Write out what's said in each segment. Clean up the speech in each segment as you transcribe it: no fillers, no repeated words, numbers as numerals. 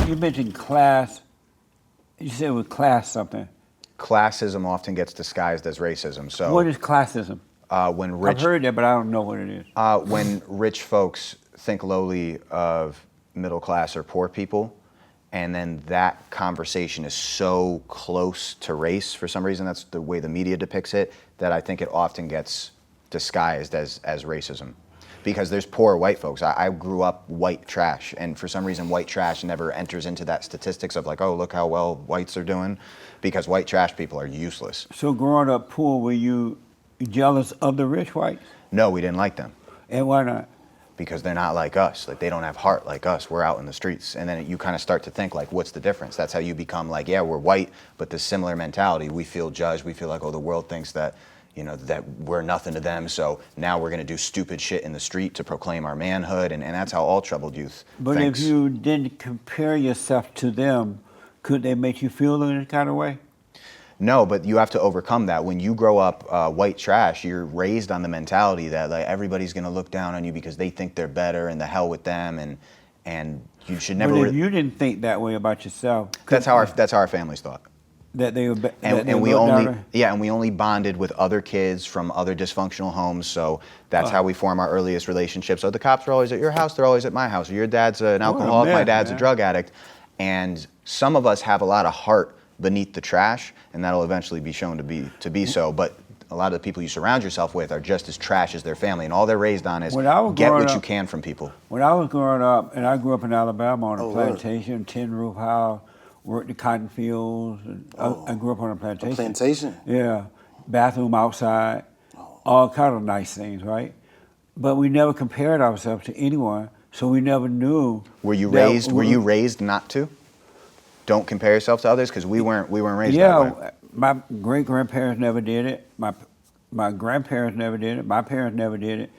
You mentioned class. You said it was class something. Classism often gets disguised as racism. So what is classism? When rich, I've heard that, but I don't know what it is. when rich folks think lowly of middle class or poor people, and then that conversation is so close to race, for some reason, that's the way the media depicts it, that I think it often gets disguised as racism. Because there's poor white folks. I grew up white trash, and for some reason white trash never enters into that statistics of like, oh, look how well whites are doing, because white trash people are useless. So growing up poor, were you jealous of the rich whites? No, we didn't like them. And why not? Because they're not like us. Like, they don't have heart like us. We're out in the streets. And then you kind of start to think, like, what's the difference? That's how you become like, yeah, we're white, but this similar mentality. We feel judged. We feel like, oh, the world thinks that, you know, that we're nothing to them. So now we're going to do stupid shit in the street to proclaim our manhood. And that's how all troubled youth But thinks. if you didn't compare yourself to them, could they make you feel in any kind of way? No, but you have to overcome that. When you grow up white trash, you're raised on the mentality that like everybody's going to look down on you because they think they're better, and the hell with them, and you should never. But if you didn't think that way about yourself, that's how our families thought. That they were, and we only bonded with other kids from other dysfunctional homes. So that's how we form our earliest relationships. So the cops are always at your house; they're always at my house. Or your dad's an alcoholic, my dad's a drug addict, and some of us have a lot of heart beneath the trash, and that'll eventually be shown to be so. But a lot of the people you surround yourself with are just as trash as their family, and all they're raised on is get what you can from people. When I was growing up, and I grew up in Alabama on a plantation, tin roof house, worked the cotton fields. And I grew up on a plantation. A plantation? Yeah, bathroom outside, all kind of nice things, right? But we never compared ourselves to anyone, so we never knew. Were you raised not to? Don't compare yourself to others, because we weren't raised that way. Yeah, my great grandparents never did it. My grandparents never did it. My parents never did it,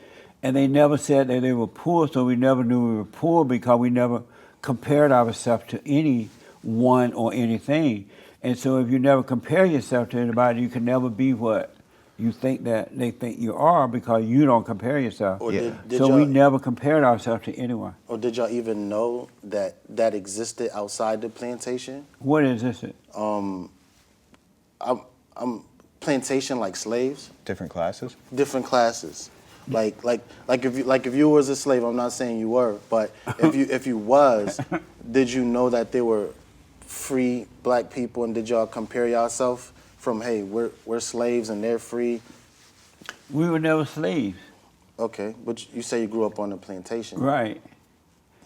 and they never said that they were poor. So we never knew we were poor because we never compared ourselves to anyone or anything. And so if you never compare yourself to anybody, you can never be what you think that they think you are, because you don't compare yourself. Or did so we never compared ourselves to anyone. Or did y'all even know that existed outside the plantation? What existed? I'm plantation like slaves. Different classes. Different classes. Like if you was a slave, I'm not saying you were, but if you was, did you know that there were free black people, and did y'all compare yourself from, hey, we're slaves and they're free? We were never slaves. Okay, but you say you grew up on a plantation. Right.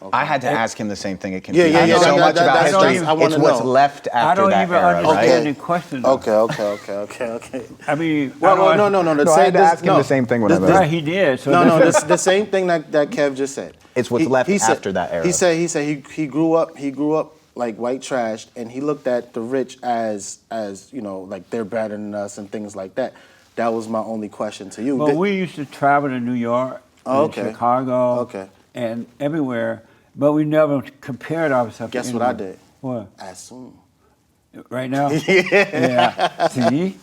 Okay. I had to ask him the same thing. It Yeah, confused me so much about history. It's what's left after that era, I don't even understand right? the question. Okay. I mean, no. I had to ask him the same thing when I was. Right, he did. So the same thing that Kev just said. It's what's left after that era. He said he grew up like white trash, and he looked at the rich as you know, like they're better than us and things like that. That was my only question to you. Well, we used to travel to New York, Chicago, and everywhere, but we never compared ourselves. Guess to what I did? What? Assume. Right now? Yeah. See?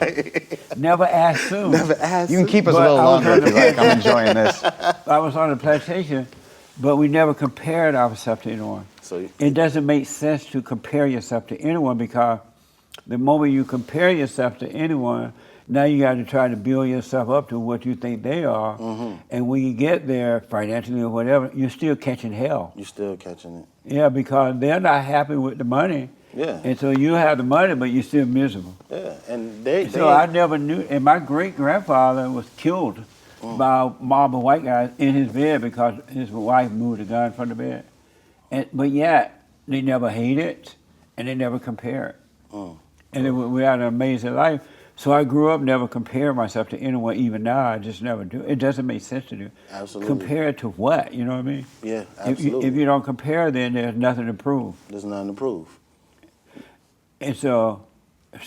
Never assume. Never assume. You can keep us a little longer if you like. I'm enjoying this. I was on the plantation, but we never compared ourselves to anyone. So it doesn't make sense to compare yourself to anyone, because the moment you compare yourself to anyone, now you got to try to build yourself up to what you think they are. Mm-hmm. And when you get there, financially or whatever, you're still catching hell. You're still catching it. Yeah, because they're not happy with the money. Yeah. And so you have the money, but you're still miserable. Yeah, and So I never knew, and my great-grandfather was killed by a mob of white guys in his bed because his wife moved a gun from the bed. But yet, they never hated, and they never compared. And we had an amazing life. So I grew up never comparing myself to anyone. Even now, I just never do. It doesn't make sense to do. Absolutely. Compare to what? You know what I mean? Yeah, absolutely. If you don't compare, then there's nothing to prove. There's nothing to prove. And so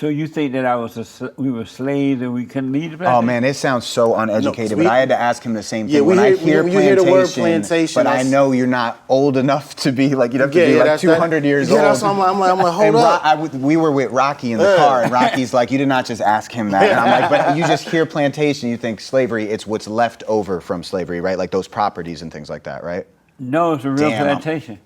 you think that we were slaves and we couldn't leave the plantation? Oh man, it sounds so uneducated. But I had to ask him the same thing. Yeah, when I hear you hear the word plantation, but I know you're not old enough to be like, you'd have to be like 200 years old. Yeah, that's why I'm like, hold up. We were with Rocky in the car, and Rocky's like, you did not just ask him that. And I'm like, but you just hear plantation, you think slavery. It's what's left over from slavery, right? Like those properties and things like that, right? No, it's a real plantation.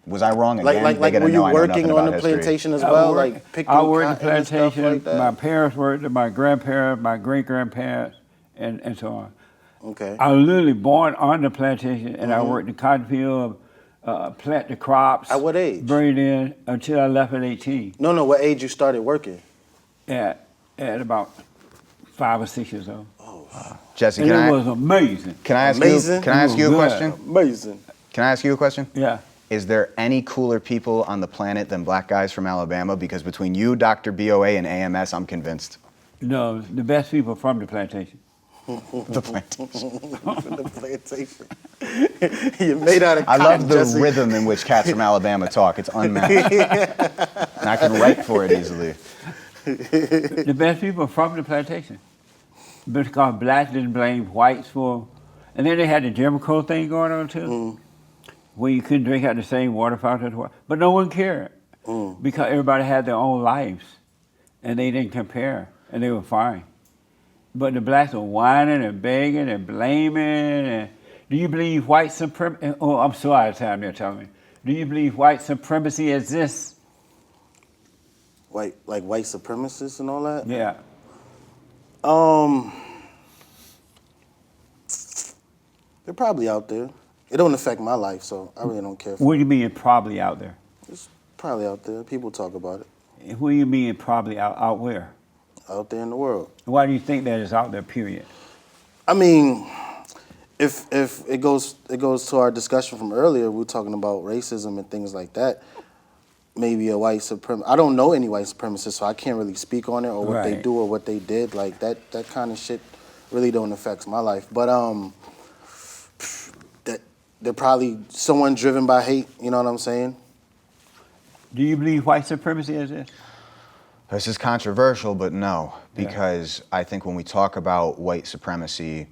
Was I wrong again? Like They're gonna were you know I know working nothing on about the history. plantation as I well, worked- like picking I worked the cotton and stuff plantation. like that? My parents worked it, my grandparents, my great grandparents, and so on. Okay. I was literally born on the plantation, and I worked the cotton field, plant the crops. At what age? Bring it in until I left at 18. No, what age you started working? At about 5 or 6 years old. Jesse, And can it I was amazing. can I ask Amazing? you? Can I ask you a Good. question? Amazing. Can I ask you a question? Yeah. Is there any cooler people on the planet than black guys from Alabama? Because between you, Dr. BOA, and AMS, I'm convinced. No, the best people from the plantation. The plantation. The plantation. You made out of I cotton, love the Jesse. rhythm in which cats from Alabama talk. It's unmatched. And I can write for it easily. The best people from the plantation. Because blacks didn't blame whites for, and then they had the Jim Crow thing going on too, where you couldn't drink out the same water fountain as white. But no one cared because everybody had their own lives, and they didn't compare, and they were fine. But the blacks were whining and begging and blaming. And do you believe white supremacy? Oh, I'm so out of time. They're telling me. Do you believe white supremacy exists? White supremacists and all that? Yeah. They're probably out there. It don't affect my life, so I really don't care. What do you mean probably out there? It's probably out there. People talk about it What do you mean probably out where? out there in the world. Why do you think that is out there, period? I mean, if it goes to our discussion from earlier, we were talking about racism and things like that. Maybe a white supremacist. I don't know any white supremacists, so I can't really speak on it or what they Right. do or what they did. Like that kind of shit really don't affect my life. But that they're probably someone driven by hate. You know what I'm saying? Do you believe white supremacy exists? This is controversial, but no, Yeah. because I think when we talk about white supremacy,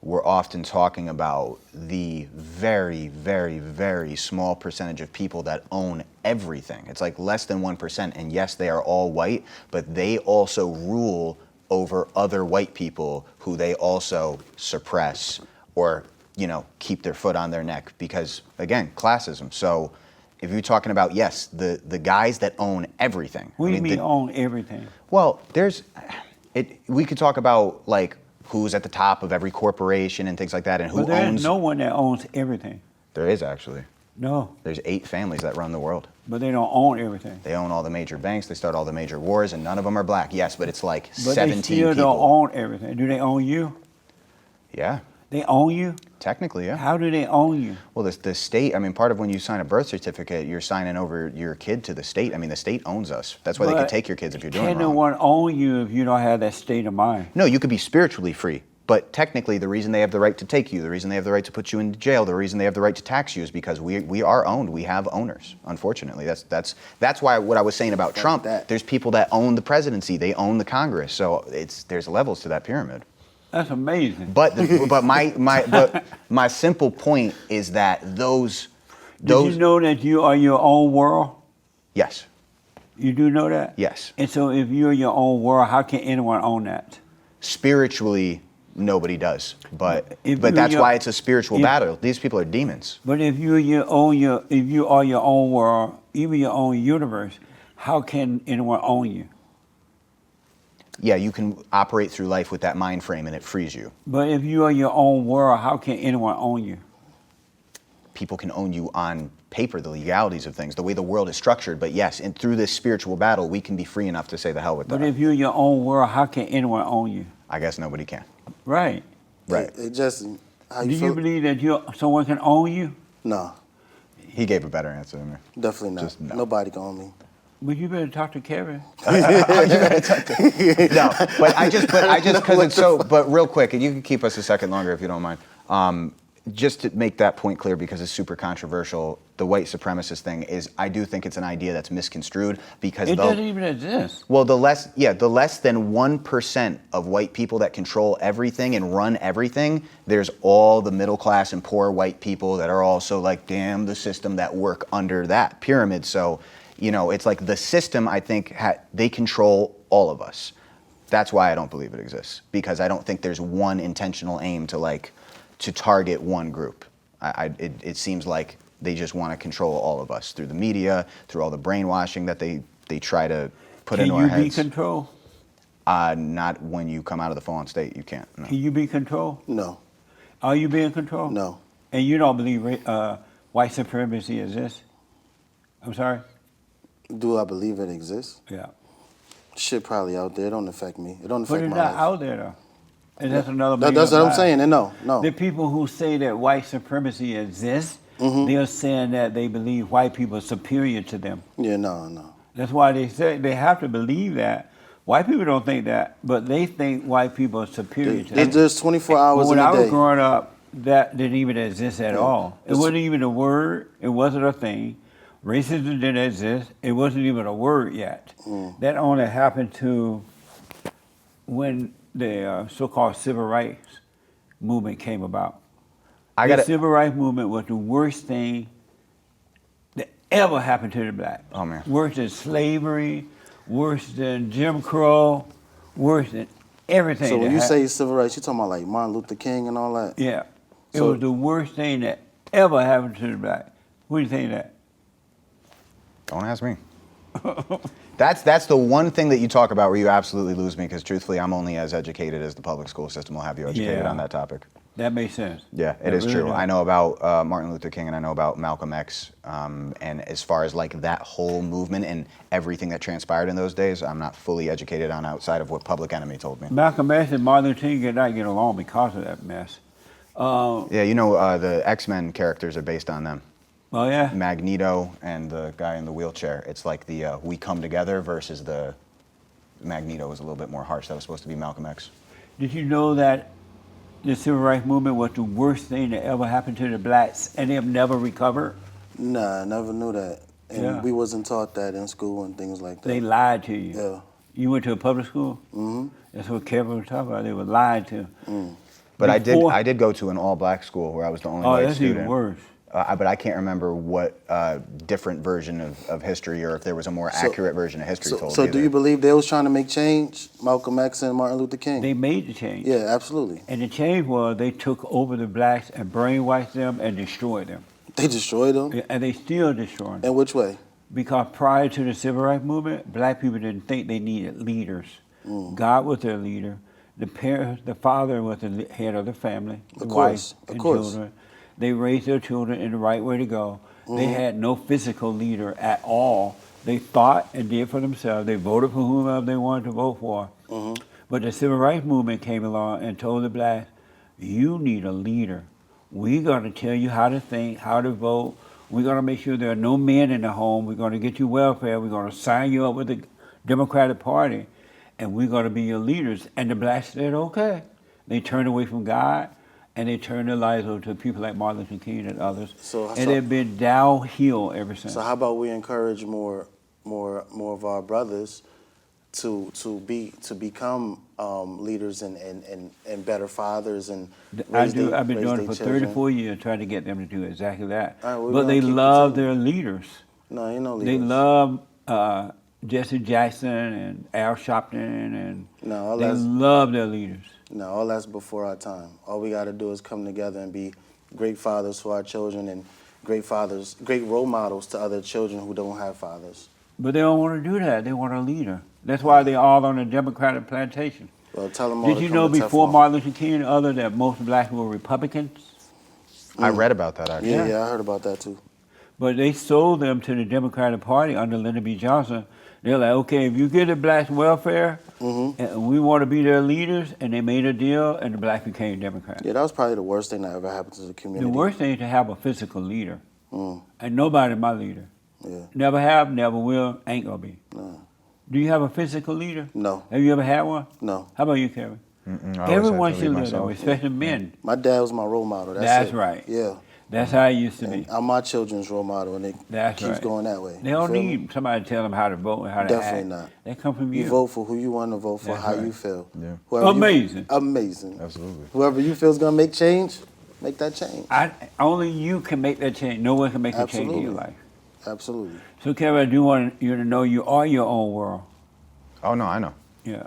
we're often talking about the very, very, very small percentage of people that own everything. It's like less than 1%, and yes, they are all white, but they also rule over other white people who they also suppress or, keep their foot on their neck because, again, classism. So if you're talking about, yes, the guys that own everything. What do you mean own everything? Well, we could talk about like who's at the top of every corporation and things like that and who But there's owns. no one that owns everything. There is actually. No, There's 8 families that run the world. but they don't own everything. They own all the major banks, they start all the major wars, and none of them are black. Yes, but it's like But 17 they still people. don't own everything. Do they own you? Yeah, They own you? technically, yeah. How do they own you? Well, the state, part of when you sign a birth certificate, you're signing over your kid to the state. The state owns us. That's why they can But take your kids if you're doing Can no wrong. one own you if you don't have that state of mind? No, you could be spiritually free, but technically the reason they have the right to take you, the reason they have the right to put you in jail, the reason they have the right to tax you is because we are owned. We have owners, unfortunately. That's why what I was saying about Trump, there's people that own the presidency, they own the Congress. So there's levels to that pyramid. That's amazing. But my simple point is that those Did you know that you are your own world? yes. You do know that? Yes. And so if you're your own world, how can anyone own that? Spiritually nobody does. But If that's you're- why it's a spiritual if- battle. These people are demons. But if you are your own world, even your own universe, how can anyone own you? Yeah, you can operate through life with that mind frame and it frees you. But if you are your own world, how can anyone own you? People can own you on paper, the legalities of things, the way the world is structured. But yes, and through this spiritual battle, we can be free enough to say the hell with But that. if you're your own world, how can anyone own you? I guess nobody can. Right. Right. Hey, Jesse, how Do you you feel? believe that someone can own you? No, He gave a better answer than me. definitely not. Just no. Nobody can own me. But you better talk to Kevin. No, but I just because it's so. But real quick, and you can keep us a second longer if you don't mind. Just to make that point clear, because it's super controversial, the white supremacist thing is, I do think it's an idea that's misconstrued because It doesn't even exist. well, the less than 1% of white people that control everything and run everything, there's all the middle class and poor white people that are also like, damn the system that work under that pyramid. So, it's like the system, I think, they control all of us. That's why I don't believe it exists, because I don't think there's one intentional aim to target one group. It seems like They just want to control all of us through the media, through all the brainwashing that they try to put into our Can you be heads. controlled? Not when you come out of the fallen state. You can't. No. Can you be controlled? No, Are you being controlled? no. And you don't believe white supremacy exists? I'm sorry? Do I believe it exists? Yeah. Shit probably out there. It don't affect me. It don't But affect it's my not life. out there, though. And that's another That's big what I'm lie. saying. And no. The people who say that white supremacy exists, they're saying that they believe white people are superior to them. Yeah, no. That's why they say they have to believe that. White people don't think that, but they think white people are superior to them. There's 24 But hours in when a I was day. growing up, that didn't even exist at all. It It's- wasn't even a word. It wasn't a thing. Racism didn't exist. It wasn't even a word yet. That only happened to when the so-called civil rights movement came about. I The got civil rights movement was the worst thing that ever happened to the blacks. Oh, man. Worse than slavery, worse than Jim Crow, worse than everything. So when that you happened. say civil rights, you talking about like Martin Luther King and all that? Yeah. It So- was the worst thing that ever happened to the black. What do you think of that? Don't ask me. That's the one thing that you talk about where you absolutely lose me, because truthfully, I'm only as educated as the public school system will have you educated Yeah. on that topic. That makes sense. Yeah, it That is really true. does. I know about Martin Luther King and I know about Malcolm X. And as far as like that whole movement and everything that transpired in those days, I'm not fully educated on outside of what Public Enemy told me. Malcolm X and Martin Luther King did not get along because of that mess. Yeah, you know, the X-Men characters are based on them. Oh, yeah? Magneto and the guy in the wheelchair. It's like the we come together versus the Magneto was a little bit more harsh. That was supposed to be Malcolm X. Did you know that the civil rights movement was the worst thing that ever happened to the blacks and they have never recovered? Nah, I never knew that. And Yeah. we wasn't taught that in school and things like that. They lied to you. Yeah. You went to a public school? Mm-hmm. That's what Kevin was talking about. They were lied to. But Before- I did go to an all-black school where I was the only Oh, white that's student. even worse. But I can't remember what different version of history, or if there was a more accurate version of history told. So do either. you believe they was trying to make change, Malcolm X and Martin Luther King? They made the change. Yeah, absolutely. And the change was they took over the blacks and brainwashed them and destroyed them. They destroyed them? And they still destroying them. In which way? Because prior to the civil rights movement, black people didn't think they needed leaders. God was their leader. The parents, the father was the head of the family, the Of wife course, of and course. children. They raised their children in the right way to go. They had no physical leader at all. They thought and did for themselves. They voted for whomever they wanted to vote for. But the civil rights movement came along and told the blacks, you need a leader. We're going to tell you how to think, how to vote. We're going to make sure there are no men in the home. We're going to get you welfare. We're going to sign you up with the Democratic Party. And we're going to be your leaders. And the blacks said, okay. They turned away from God, and they turned their lives over to people like Martin Luther King and others. So- and they've been downhill ever since. So how about we encourage more of our brothers to become leaders and better fathers and I've been doing it for children. 34 years trying to get them to do exactly that. All right, we're but gonna they keep love continuing. their leaders. No, you know They leaders. love Jesse Jackson and Al Sharpton, and No, all they that's love their leaders. no, all that's before our time. All we got to do is come together and be great fathers for our children and great role models to other children who don't have fathers. But they don't want to do that. They want a leader. That's why they're all on the Democratic plantation. Well, tell them all Did to you come know to before Teflon. Martin Luther King and others that most blacks were Republicans? I read about that actually. Yeah, I heard about that too. But they sold them to the Democratic Party under Lyndon B. Johnson. They're like, okay, if you give the blacks welfare, and we want to be their leaders, and they made a deal, and the blacks became Democrats. Yeah, that was probably the worst thing that ever happened to the community. The worst thing is to have a physical leader. And nobody my leader. Yeah. Never have, never will, ain't gonna be. No. Do you have a physical leader? No. Have you ever had one? No. How about you, Kevin? I always had Everyone to should lead live myself. that way, especially men. My dad was my role model. That's it. right. Yeah. That's how it used to be. And I'm my children's role model, and it That's keeps right. going that way. They You don't feel me? need somebody to tell them how to vote and how to Definitely act. not. They come from you. You vote for who you want to vote for, That's how right. you feel. Yeah. Amazing. Amazing. Absolutely. Whoever you feel is going to make change, make that change. Only you can make that change. No one can make a change in Absolutely. your life. Absolutely. So, Kevin, I do want you to know you are your own world. Oh no, I know. Yeah.